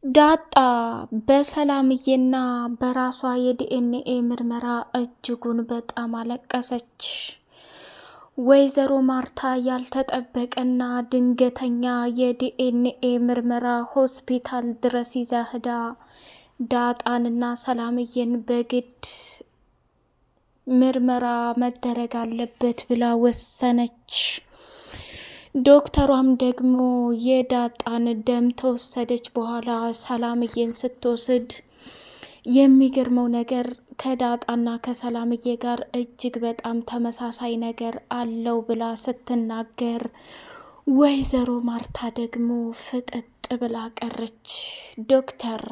ዳጣ በሰላምዬና በራሷ የዲኤንኤ ምርመራ እጅጉን በጣም አለቀሰች። ወይዘሮ ማርታ ያልተጠበቀና ድንገተኛ የዲኤንኤ ምርመራ ሆስፒታል ድረስ ይዛ ሄዳ ዳጣንና ሰላምዬን በግድ ምርመራ መደረግ አለበት ብላ ወሰነች። ዶክተሯም ደግሞ የዳጣን ደም ተወሰደች በኋላ ሰላምዬን ስትወስድ የሚገርመው ነገር ከዳጣና ከሰላምዬ ጋር እጅግ በጣም ተመሳሳይ ነገር አለው ብላ ስትናገር፣ ወይዘሮ ማርታ ደግሞ ፍጥጥ ብላ ቀረች። ዶክተር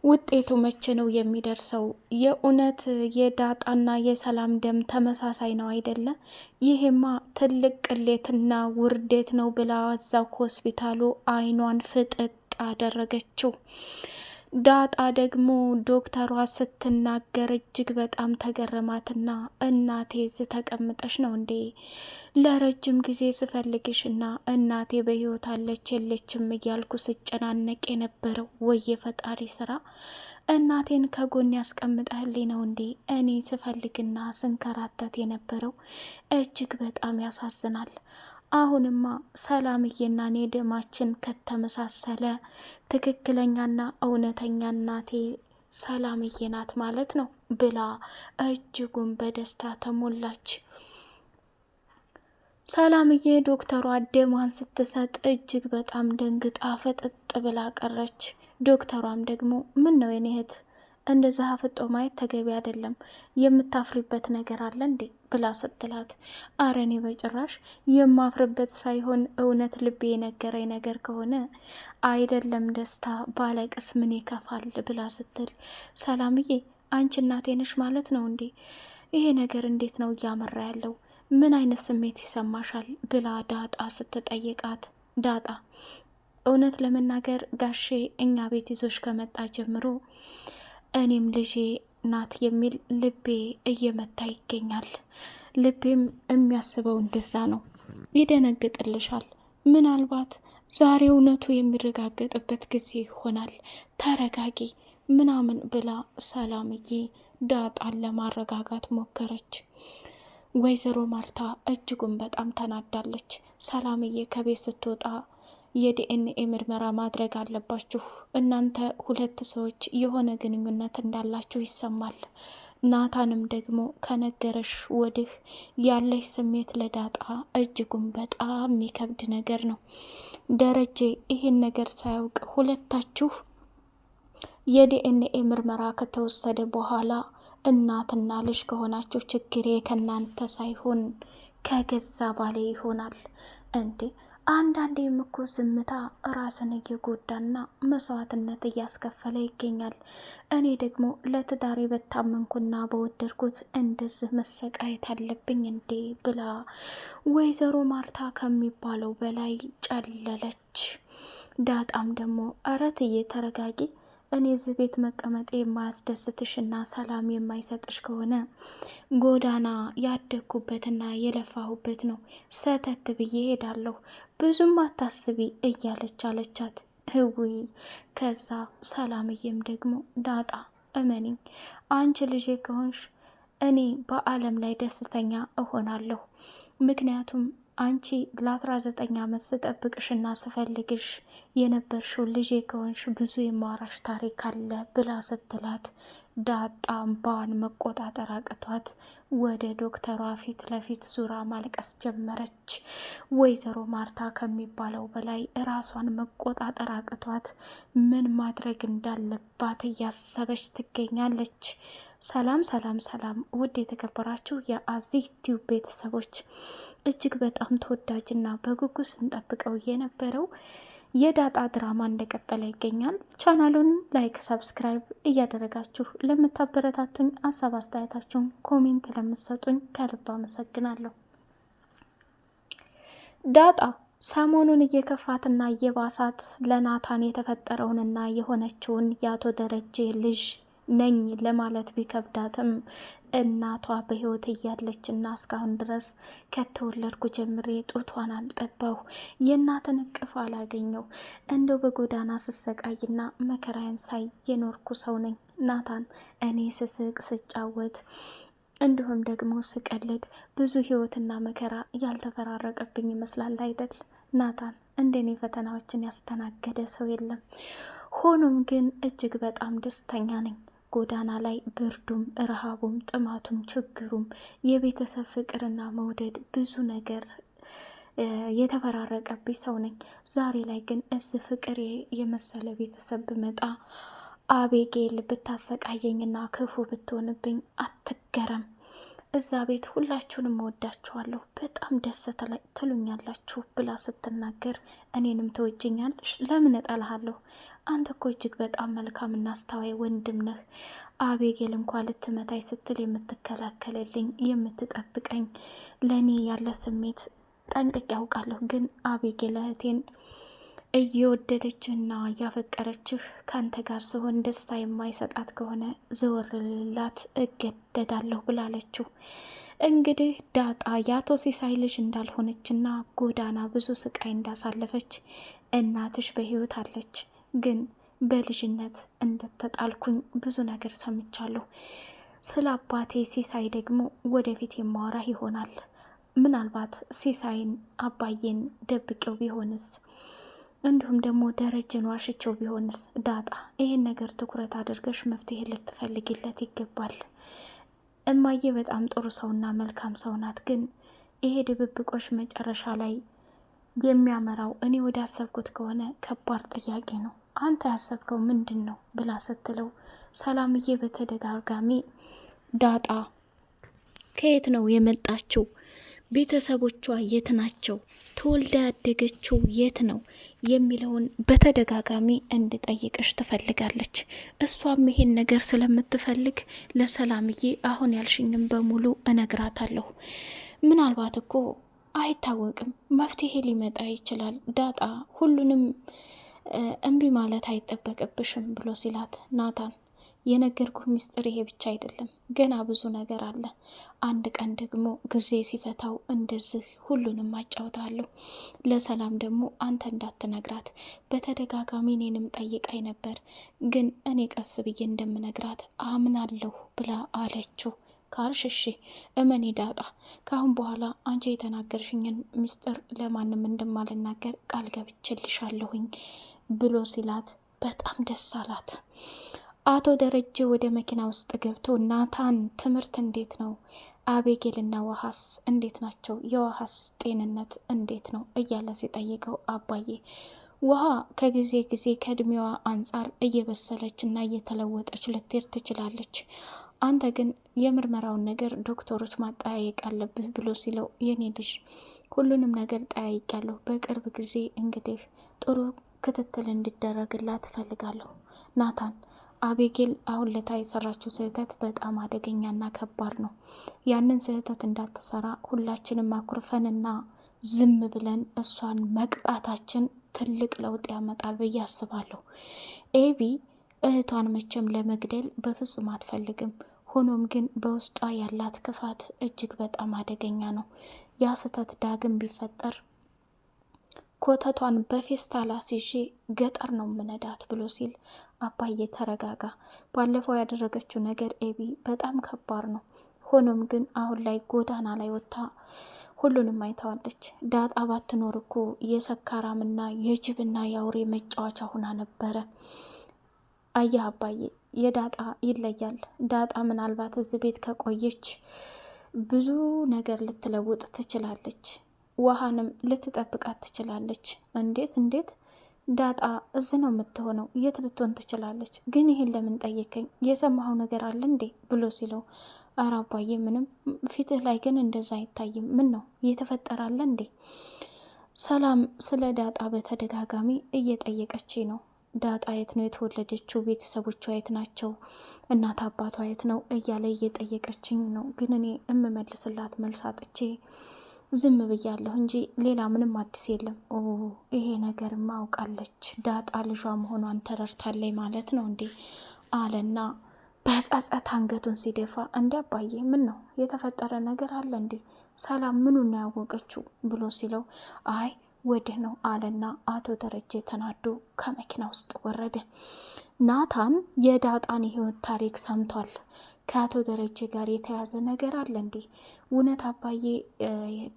ውጤቱ መቼ ነው የሚደርሰው? የእውነት የዳጣና የሰላም ደም ተመሳሳይ ነው አይደለ? ይሄማ ትልቅ ቅሌትና ውርዴት ነው ብላ እዛው ሆስፒታሉ አይኗን ፍጥጥ አደረገችው። ዳጣ ደግሞ ዶክተሯ ስትናገር እጅግ በጣም ተገረማትና እናቴ እዚህ ተቀምጠሽ ነው እንዴ? ለረጅም ጊዜ ስፈልግሽና እናቴ በህይወት አለች የለችም እያልኩ ስጨናነቅ የነበረው ወይ የፈጣሪ ስራ፣ እናቴን ከጎን ያስቀምጠህልኝ ነው እንዴ እኔ ስፈልግና ስንከራተት የነበረው? እጅግ በጣም ያሳዝናል። አሁንማ ሰላምዬና እኔ ደማችን ከተመሳሰለ ትክክለኛና እውነተኛ እናቴ ሰላምዬ ናት ማለት ነው ብላ እጅጉን በደስታ ተሞላች። ሰላምዬ ዶክተሯ ደሟን ስትሰጥ እጅግ በጣም ደንግጣ ፈጥጥ ብላ ቀረች። ዶክተሯም ደግሞ ምን ነው የኔ እህት እንደዛ አፍጦ ማየት ተገቢ አይደለም፣ የምታፍሪበት ነገር አለ እንዴ ብላ ስትላት፣ አረ እኔ በጭራሽ የማፍርበት ሳይሆን እውነት ልቤ የነገረኝ ነገር ከሆነ አይደለም ደስታ ባለቅስ ምን ይከፋል ብላ ስትል፣ ሰላምዬ አንቺ እናቴ ነሽ ማለት ነው እንዴ? ይሄ ነገር እንዴት ነው እያመራ ያለው? ምን አይነት ስሜት ይሰማሻል ብላ ዳጣ ስትጠይቃት፣ ዳጣ እውነት ለመናገር ጋሼ እኛ ቤት ይዞሽ ከመጣ ጀምሮ እኔም ልጄ ናት የሚል ልቤ እየመታ ይገኛል። ልቤም የሚያስበው እንደዛ ነው። ይደነግጥልሻል። ምናልባት ዛሬ እውነቱ የሚረጋገጥበት ጊዜ ይሆናል። ተረጋጊ ምናምን ብላ ሰላምዬ ዳጣን ለማረጋጋት ሞከረች። ወይዘሮ ማርታ እጅጉን በጣም ተናዳለች። ሰላምዬ ከቤት ስትወጣ የዲኤንኤ ምርመራ ማድረግ አለባችሁ፣ እናንተ ሁለት ሰዎች የሆነ ግንኙነት እንዳላችሁ ይሰማል። ናታንም ደግሞ ከነገረሽ ወዲህ ያለሽ ስሜት ለዳጣ እጅጉን በጣም የሚከብድ ነገር ነው። ደረጀ ይህን ነገር ሳያውቅ ሁለታችሁ የዲኤንኤ ምርመራ ከተወሰደ በኋላ እናትና ልጅ ከሆናችሁ ችግሬ ከእናንተ ሳይሆን ከገዛ ባሌ ይሆናል እንዴ። አንዳንዴም እኮ ዝምታ ራስን እየጎዳና መስዋዕትነት እያስከፈለ ይገኛል። እኔ ደግሞ ለትዳሬ በታመንኩና በወደድኩት እንደዚህ መሰቃየት አለብኝ እንዴ ብላ ወይዘሮ ማርታ ከሚባለው በላይ ጨለለች። ዳጣም ደግሞ እረ እትዬ ተረጋጊ፣ እኔ እዚህ ቤት መቀመጤ የማያስደስትሽና ሰላም የማይሰጥሽ ከሆነ ጎዳና ያደግኩበትና የለፋሁበት ነው፣ ሰተት ብዬ ሄዳለሁ፣ ብዙም አታስቢ እያለች አለቻት። ህዊ ከዛ ሰላምዬም ደግሞ ዳጣ እመኒኝ፣ አንቺ ልጄ ከሆንሽ እኔ በአለም ላይ ደስተኛ እሆናለሁ። ምክንያቱም አንቺ ለ19 ዓመት ስጠብቅሽና ስፈልግሽ የነበርሽው ልጄ ከሆንሽ ብዙ የማወራሽ ታሪክ አለ ብላ ስትላት፣ ዳጣ እምባዋን መቆጣጠር አቅቷት ወደ ዶክተሯ ፊት ለፊት ዙራ ማልቀስ ጀመረች። ወይዘሮ ማርታ ከሚባለው በላይ ራሷን መቆጣጠር አቅቷት ምን ማድረግ እንዳለባት እያሰበች ትገኛለች። ሰላም ሰላም ሰላም! ውድ የተከበራችሁ የአዚህ ቲዩብ ቤተሰቦች እጅግ በጣም ተወዳጅና በጉጉት ስንጠብቀው የነበረው የዳጣ ድራማ እንደቀጠለ ይገኛል። ቻናሉን ላይክ፣ ሰብስክራይብ እያደረጋችሁ ለምታበረታቱኝ፣ ሀሳብ አስተያየታችሁን ኮሜንት ለምትሰጡኝ ከልብ አመሰግናለሁ። ዳጣ ሰሞኑን እየከፋትና እየባሳት ለናታን የተፈጠረውንና የሆነችውን የአቶ ደረጀ ልጅ ነኝ ለማለት ቢከብዳትም እናቷ በህይወት እያለች እና እስካሁን ድረስ ከተወለድኩ ጀምሬ ጡቷን አልጠባሁ፣ የእናትን እቅፍ አላገኘው፣ እንደው በጎዳና ስሰቃይና መከራዬን ሳይ የኖርኩ ሰው ነኝ ናታን። እኔ ስስቅ ስጫወት እንዲሁም ደግሞ ስቀልድ ብዙ ህይወትና መከራ ያልተፈራረቀብኝ ይመስላል አይደል ናታን? እንደኔ ፈተናዎችን ያስተናገደ ሰው የለም። ሆኖም ግን እጅግ በጣም ደስተኛ ነኝ። ጎዳና ላይ ብርዱም፣ ረሃቡም፣ ጥማቱም፣ ችግሩም፣ የቤተሰብ ፍቅርና መውደድ ብዙ ነገር የተፈራረቀብኝ ሰው ነኝ። ዛሬ ላይ ግን እዚህ ፍቅር የመሰለ ቤተሰብ ብመጣ አቤጌል ብታሰቃየኝና ክፉ ብትሆንብኝ አትገረም። እዛ ቤት ሁላችሁንም እወዳችኋለሁ፣ በጣም ደስ ትሉኛላችሁ ብላ ስትናገር እኔንም ትወጅኛለሽ? ለምን እጠላሃለሁ? አንተ እኮ እጅግ በጣም መልካምና አስተዋይ ወንድም ነህ። አቤጌል እንኳ ልትመታኝ ስትል የምትከላከልልኝ የምትጠብቀኝ፣ ለእኔ ያለ ስሜት ጠንቅቄ ያውቃለሁ። ግን አቤጌል እህቴን እየወደደችና እያፈቀረችህ ካንተ ጋር ስሆን ደስታ የማይሰጣት ከሆነ ዘወር ልላት እገደዳለሁ ብላለችው። እንግዲህ ዳጣ የአቶ ሲሳይ ልጅ እንዳልሆነችና ጎዳና ብዙ ስቃይ እንዳሳለፈች እናትሽ በህይወት አለች፣ ግን በልጅነት እንደተጣልኩኝ ብዙ ነገር ሰምቻለሁ። ስለ አባቴ ሲሳይ ደግሞ ወደፊት የማወራህ ይሆናል። ምናልባት ሲሳይን አባዬን ደብቄው ቢሆንስ፣ እንዲሁም ደግሞ ደረጀን ዋሽቸው ቢሆንስ? ዳጣ ይህን ነገር ትኩረት አድርገሽ መፍትሄ ልትፈልጊለት ይገባል። እማዬ በጣም ጥሩ ሰውና መልካም ሰው ናት፣ ግን ይሄ ድብብቆሽ መጨረሻ ላይ የሚያመራው እኔ ወደ አሰብኩት ከሆነ ከባድ ጥያቄ ነው። አንተ ያሰብከው ምንድን ነው ብላ ስትለው ሰላምዬ በተደጋጋሚ ዳጣ ከየት ነው የመጣችው? ቤተሰቦቿ የት ናቸው? ተወልዳ ያደገችው የት ነው የሚለውን በተደጋጋሚ እንድጠይቅሽ ትፈልጋለች። እሷም ይሄን ነገር ስለምትፈልግ ለሰላምዬ አሁን ያልሽኝም በሙሉ እነግራታለሁ። ምናልባት እኮ አይታወቅም፣ መፍትሄ ሊመጣ ይችላል። ዳጣ ሁሉንም እምቢ ማለት አይጠበቅብሽም ብሎ ሲላት ናታን የነገርኩህ ሚስጥር ይሄ ብቻ አይደለም፣ ገና ብዙ ነገር አለ። አንድ ቀን ደግሞ ጊዜ ሲፈታው እንደዚህ ሁሉንም አጫውታለሁ። ለሰላም ደግሞ አንተ እንዳትነግራት በተደጋጋሚ እኔንም ጠይቃኝ ነበር፣ ግን እኔ ቀስ ብዬ እንደምነግራት አምናለሁ ብላ አለችው። ካልሽ እሺ እመኔ ዳጣ፣ ካሁን በኋላ አንቺ የተናገርሽኝን ሚስጥር ለማንም እንደማልናገር ቃል ገብችልሻለሁኝ ብሎ ሲላት በጣም ደስ አላት። አቶ ደረጀ ወደ መኪና ውስጥ ገብቶ ናታን ትምህርት እንዴት ነው? አቤጌልና ውሃስ እንዴት ናቸው? የውሃስ ጤንነት እንዴት ነው እያለ ሲጠይቀው አባዬ ውሃ ከጊዜ ጊዜ ከእድሜዋ አንጻር እየበሰለች እና እየተለወጠች ልትሄድ ትችላለች። አንተ ግን የምርመራውን ነገር ዶክተሮች ማጠያየቅ አለብህ ብሎ ሲለው የኔ ልጅ ሁሉንም ነገር ጠያይቃለሁ። በቅርብ ጊዜ እንግዲህ ጥሩ ክትትል እንዲደረግላት እፈልጋለሁ። ናታን አቤጌል አሁን ለታ የሰራችው ስህተት በጣም አደገኛና ከባድ ነው። ያንን ስህተት እንዳትሰራ ሁላችንም አኩርፈንና ዝም ብለን እሷን መቅጣታችን ትልቅ ለውጥ ያመጣል ብዬ አስባለሁ። ኤቢ እህቷን መቼም ለመግደል በፍጹም አትፈልግም። ሆኖም ግን በውስጧ ያላት ክፋት እጅግ በጣም አደገኛ ነው። ያ ስህተት ዳግም ቢፈጠር ኮተቷን በፌስታል አስይዤ ገጠር ነው ምነዳት ብሎ ሲል አባዬ ተረጋጋ። ባለፈው ያደረገችው ነገር ኤቢ በጣም ከባድ ነው። ሆኖም ግን አሁን ላይ ጎዳና ላይ ወጥታ ሁሉንም አይተዋለች። ዳጣ ባትኖር እኮ የሰካራምና የጅብና የአውሬ መጫወቻ ሁና ነበረ። አየህ አባዬ የዳጣ ይለያል። ዳጣ ምናልባት እዚህ ቤት ከቆየች ብዙ ነገር ልትለውጥ ትችላለች። ውሃንም ልትጠብቃት ትችላለች። እንዴት ዳጣ እዚህ ነው የምትሆነው? የት ልትሆን ትችላለች? ግን ይሄን ለምን ጠየቀኝ? የሰማኸው ነገር አለ እንዴ ብሎ ሲለው ኧረ አባዬ ምንም፣ ፊትህ ላይ ግን እንደዛ አይታይም። ምን ነው እየተፈጠራለ እንዴ? ሰላም ስለ ዳጣ በተደጋጋሚ እየጠየቀች ነው። ዳጣ የት ነው የተወለደችው? ቤተሰቦቿ የት ናቸው? እናት አባቷ የት ነው እያለ እየጠየቀችኝ ነው። ግን እኔ እምመልስላት መልስ አጥቼ ዝም ብያለሁ እንጂ ሌላ ምንም አዲስ የለም። ይሄ ነገር ማውቃለች። ዳጣ ልጇ መሆኗን ተረድታለች ማለት ነው እንዴ አለና በጸጸት አንገቱን ሲደፋ እንዲ አባዬ ምን ነው የተፈጠረ ነገር አለ እንዴ? ሰላም ምኑን ነው ያወቀችው ብሎ ሲለው አይ ወድህ ነው አለና አቶ ደረጀ ተናዶ ከመኪና ውስጥ ወረደ። ናታን የዳጣን የህይወት ታሪክ ሰምቷል። ከአቶ ደረጀ ጋር የተያዘ ነገር አለ እንዴ? እውነት አባዬ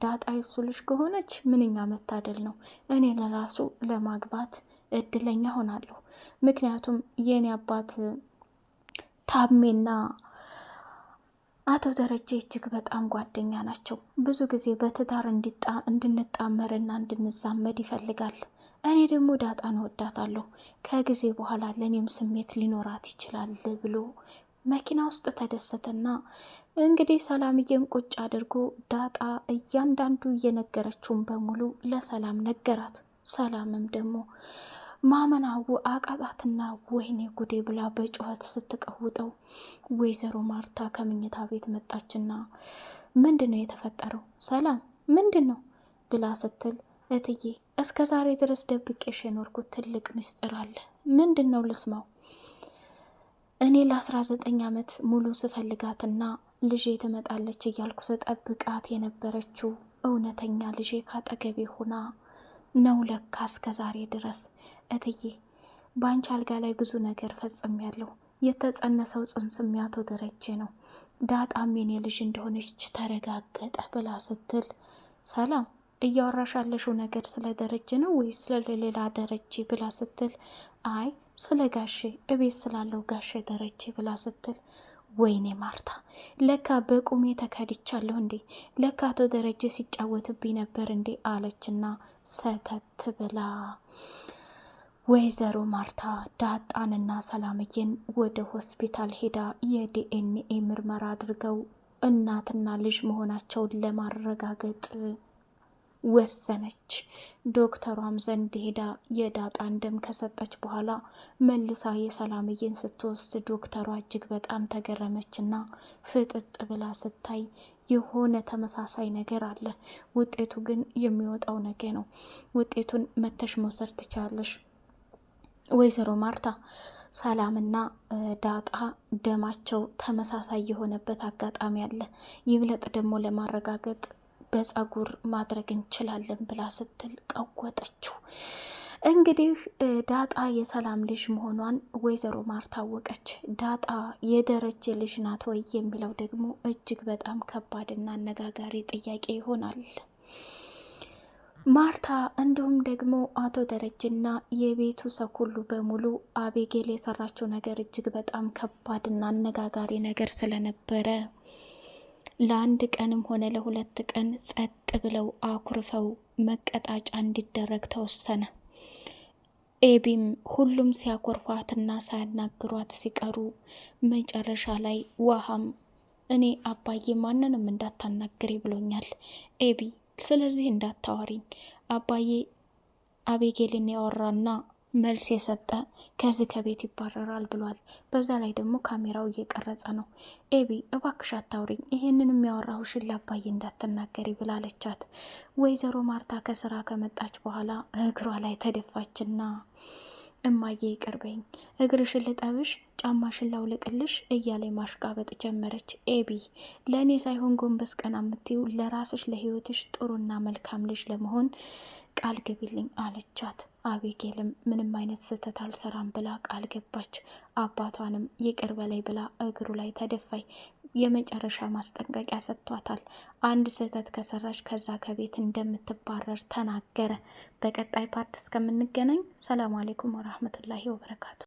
ዳጣ የሱ ልጅ ከሆነች ምንኛ መታደል ነው። እኔ ለራሱ ለማግባት እድለኛ ሆናለሁ። ምክንያቱም የኔ አባት ታሜና አቶ ደረጀ እጅግ በጣም ጓደኛ ናቸው። ብዙ ጊዜ በትዳር እንድንጣመርና እንድንዛመድ ይፈልጋል። እኔ ደግሞ ዳጣን እወዳታለሁ። ከጊዜ በኋላ ለእኔም ስሜት ሊኖራት ይችላል ብሎ መኪና ውስጥ ተደሰተና እንግዲህ ሰላምዬን ቁጭ አድርጎ ዳጣ እያንዳንዱ እየነገረችውን በሙሉ ለሰላም ነገራት። ሰላምም ደግሞ ማመናው አቃጣትና ወይኔ ጉዴ ብላ በጩኸት ስትቀውጠው ወይዘሮ ማርታ ከምኝታ ቤት መጣችና ምንድን ነው የተፈጠረው? ሰላም ምንድን ነው ብላ ስትል እትዬ እስከ ዛሬ ድረስ ደብቄሽ የኖርኩት ትልቅ ምስጢር አለ። ምንድን ነው ልስማው? እኔ ለ19 ዓመት ሙሉ ስፈልጋትና ልጄ ትመጣለች እያልኩ ስጠብቃት የነበረችው እውነተኛ ልጄ ካጠገቤ ሆና ነው ለካ እስከ ዛሬ ድረስ። እትዬ በአንቺ አልጋ ላይ ብዙ ነገር ፈጽሜያለሁ። የተጸነሰው ጽንስም ያቶ ደረጀ ነው። ዳጣም የኔ ልጅ እንደሆነች ተረጋገጠ ብላ ስትል ሰላም እያወራሽ ያለሽው ነገር ስለ ደረጀ ነው ወይስ ስለ ሌላ ደረጀ ብላ ስትል አይ ስለ ጋሼ እቤት ስላለው ጋሼ ደረጀ ብላ ስትል ወይኔ ማርታ ለካ በቁሜ ተከድቻለሁ እንዴ? ለካ አቶ ደረጀ ሲጫወትብኝ ነበር እንዴ? አለችና ሰተት ብላ ወይዘሮ ማርታ ዳጣንና ሰላምዬን ወደ ሆስፒታል ሄዳ የዲኤንኤ ምርመራ አድርገው እናትና ልጅ መሆናቸውን ለማረጋገጥ ወሰነች። ዶክተሯም ዘንድ ሄዳ የዳጣን ደም ከሰጠች በኋላ መልሳ የሰላምዬን ስትወስድ ዶክተሯ እጅግ በጣም ተገረመችና ፍጥጥ ብላ ስታይ የሆነ ተመሳሳይ ነገር አለ። ውጤቱ ግን የሚወጣው ነገ ነው። ውጤቱን መተሽ መውሰድ ትቻለሽ ወይዘሮ ማርታ። ሰላምና ዳጣ ደማቸው ተመሳሳይ የሆነበት አጋጣሚ አለ። ይብለጥ ደግሞ ለማረጋገጥ በጸጉር ማድረግ እንችላለን ብላ ስትል ቀወጠችው። እንግዲህ ዳጣ የሰላም ልጅ መሆኗን ወይዘሮ ማርታ አወቀች። ዳጣ የደረጀ ልጅ ናት ወይ የሚለው ደግሞ እጅግ በጣም ከባድና አነጋጋሪ ጥያቄ ይሆናል። ማርታ እንዲሁም ደግሞ አቶ ደረጀና የቤቱ ሰው ሁሉ በሙሉ አቤጌል የሰራችው ነገር እጅግ በጣም ከባድና አነጋጋሪ ነገር ስለነበረ ለአንድ ቀንም ሆነ ለሁለት ቀን ጸጥ ብለው አኩርፈው መቀጣጫ እንዲደረግ ተወሰነ። ኤቢም ሁሉም ሲያኮርፏትና ሳያናግሯት ሲቀሩ መጨረሻ ላይ ውሃም እኔ አባዬ ማንንም እንዳታናግሪ ብሎኛል ኤቢ፣ ስለዚህ እንዳታዋሪኝ። አባዬ አቤጌልን ያወራና መልስ የሰጠ ከዚህ ከቤት ይባረራል ብሏል። በዛ ላይ ደግሞ ካሜራው እየቀረጸ ነው። ኤቢ እባክሽ አታውሪኝ፣ ይሄንን የሚያወራሁሽን ለአባዬ እንዳትናገሪ ብላለቻት። ወይዘሮ ማርታ ከስራ ከመጣች በኋላ እግሯ ላይ ተደፋችና እማዬ ይቅርበኝ፣ እግርሽን ልጠብሽ፣ ጫማሽን ላውልቅልሽ እያለ ማሽቃበጥ ጀመረች። ኤቢ ለእኔ ሳይሆን ጎንበስ ቀና የምትይው ለራስሽ ለህይወትሽ ጥሩና መልካም ልጅ ለመሆን ቃል ግቢልኝ አለቻት። አቤጌልም ምንም አይነት ስህተት አልሰራም ብላ ቃል ገባች። አባቷንም ይቅር በላይ ብላ እግሩ ላይ ተደፋይ። የመጨረሻ ማስጠንቀቂያ ሰጥቷታል። አንድ ስህተት ከሰራች ከዛ ከቤት እንደምትባረር ተናገረ። በቀጣይ ፓርት እስከምንገናኝ ሰላም አሌይኩም ወራህመቱላሂ ወበረካቱ።